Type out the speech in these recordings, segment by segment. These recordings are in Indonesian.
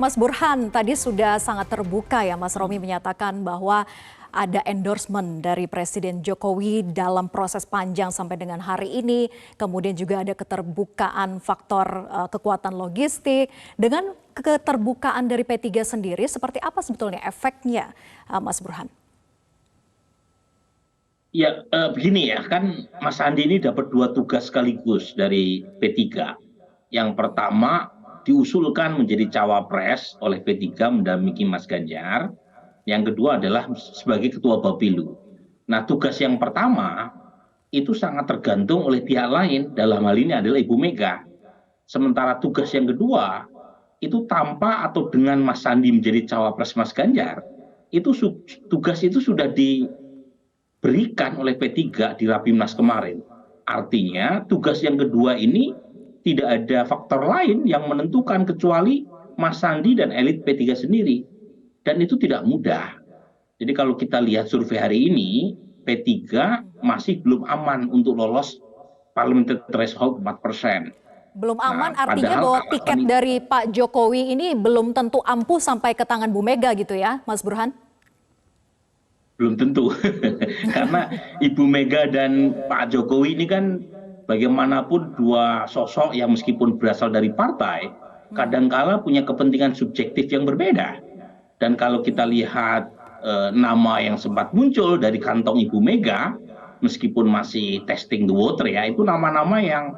Mas Burhan tadi sudah sangat terbuka ya Mas Romi menyatakan bahwa ada endorsement dari Presiden Jokowi dalam proses panjang sampai dengan hari ini. Kemudian juga ada keterbukaan faktor kekuatan logistik. Dengan keterbukaan dari P3 sendiri seperti apa sebetulnya efeknya Mas Burhan? Ya, begini ya, kan Mas Andi ini dapat dua tugas sekaligus dari P3. Yang pertama, diusulkan menjadi cawapres oleh P3 mendampingi Mas Ganjar. Yang kedua adalah sebagai ketua Bapilu. Nah, tugas yang pertama itu sangat tergantung oleh pihak lain, dalam hal ini adalah Ibu Mega. Sementara tugas yang kedua, itu tanpa atau dengan Mas Sandi menjadi cawapres Mas Ganjar, itu tugas itu sudah diberikan oleh P3 di Rapimnas kemarin. Artinya tugas yang kedua ini tidak ada faktor lain yang menentukan kecuali Mas Sandi dan elit P3 sendiri. Dan itu tidak mudah. Jadi kalau kita lihat survei hari ini, P3 masih belum aman untuk lolos parliamentary threshold 4%. Belum aman Nah, artinya padahal bahwa tiket dari Pak Jokowi ini belum tentu ampuh sampai ke tangan Bu Mega gitu ya Mas Burhan? belum tentu. Karena Ibu Mega dan Pak Jokowi ini kan bagaimanapun dua sosok yang meskipun berasal dari partai, kadangkala punya kepentingan subjektif yang berbeda. Dan kalau kita lihat nama yang sempat muncul dari kantong Ibu Mega, meskipun masih testing the water ya, itu nama-nama yang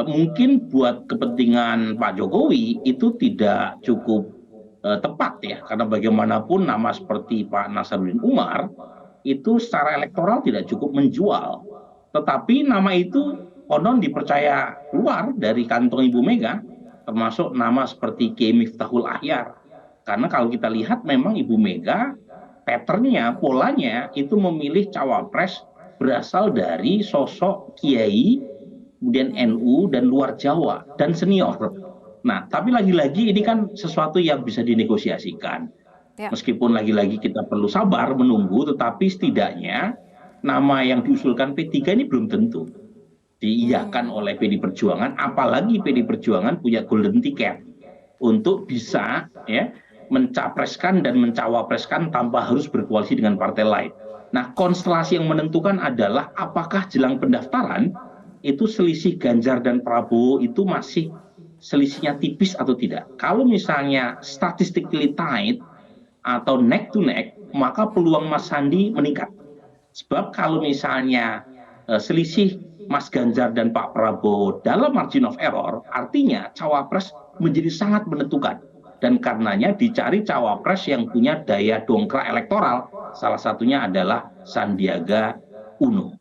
mungkin buat kepentingan Pak Jokowi itu tidak cukup tepat ya, karena bagaimanapun nama seperti Pak Nasaruddin Umar itu secara elektoral tidak cukup menjual. Tetapi nama itu konon dipercaya keluar dari kantong Ibu Mega, termasuk nama seperti Kiai Miftahul Ahyar. Karena kalau kita lihat memang Ibu Mega patternnya, polanya itu memilih cawapres berasal dari sosok kiai, kemudian NU dan luar Jawa dan senior. Nah, tapi lagi-lagi ini kan sesuatu yang bisa dinegosiasikan. Ya. Meskipun lagi-lagi kita perlu sabar menunggu, tetapi setidaknya nama yang diusulkan P3 ini belum tentu diiyakan oleh PD Perjuangan, apalagi PD Perjuangan punya golden ticket untuk bisa ya mencapreskan dan mencawapreskan tanpa harus berkoalisi dengan partai lain. Nah, konstelasi yang menentukan adalah apakah jelang pendaftaran itu selisih Ganjar dan Prabowo itu masih selisihnya tipis atau tidak. Kalau misalnya statistically tight atau neck to neck, maka peluang Mas Sandi meningkat. Sebab kalau misalnya selisih Mas Ganjar dan Pak Prabowo dalam margin of error, artinya cawapres menjadi sangat menentukan. Dan karenanya dicari cawapres yang punya daya dongkrak elektoral. Salah satunya adalah Sandiaga Uno.